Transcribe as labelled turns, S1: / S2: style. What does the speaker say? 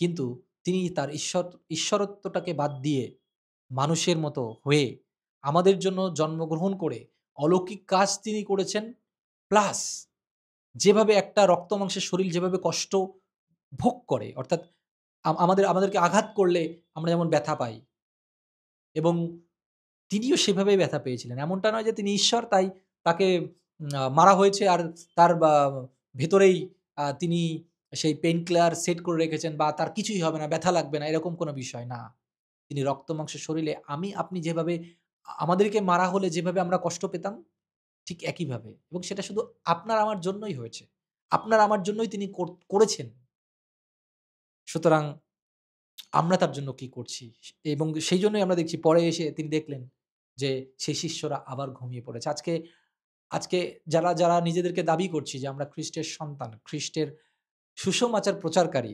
S1: কিন্তু তিনি তার ঈশ্বরত্বটাকে বাদ দিয়ে মানুষের মতো হয়ে আমাদের জন্য জন্মগ্রহণ করে অলৌকিক কাজ তিনি করেছেন। প্লাস যেভাবে একটা রক্ত মাংসের শরীর যেভাবে কষ্ট ভোগ করে, অর্থাৎ আমাদেরকে আঘাত করলে আমরা যেমন ব্যথা পাই এবং তিনিও সেভাবেই ব্যথা পেয়েছিলেন। এমনটা নয় যে তিনি ঈশ্বর তাই তাকে মারা হয়েছে আর তার ভেতরেই তিনি সেই পেইন কিলার সেট করে রেখেছেন বা তার কিছুই হবে না, ব্যথা লাগবে না, এরকম কোনো বিষয় না। তিনি রক্ত মাংসের শরীরে আপনি যেভাবে আমাদেরকে মারা হলে যেভাবে আমরা কষ্ট পেতাম, ঠিক একইভাবে এবং সেটা শুধু আপনার আমার জন্যই হয়েছে। আপনার আমার জন্যই তিনি করেছেন। সুতরাং আমরা তার জন্য কি করছি? এবং সেইজন্যই আমরা দেখছি পরে এসে তিনি দেখলেন যে সেই শিষ্যরা আবার ঘুমিয়ে পড়েছে। আজকে আজকে যারা নিজেদেরকে দাবি করছি যে আমরা খ্রিস্টের সন্তান, খ্রিস্টের সুসমাচার প্রচারকারী,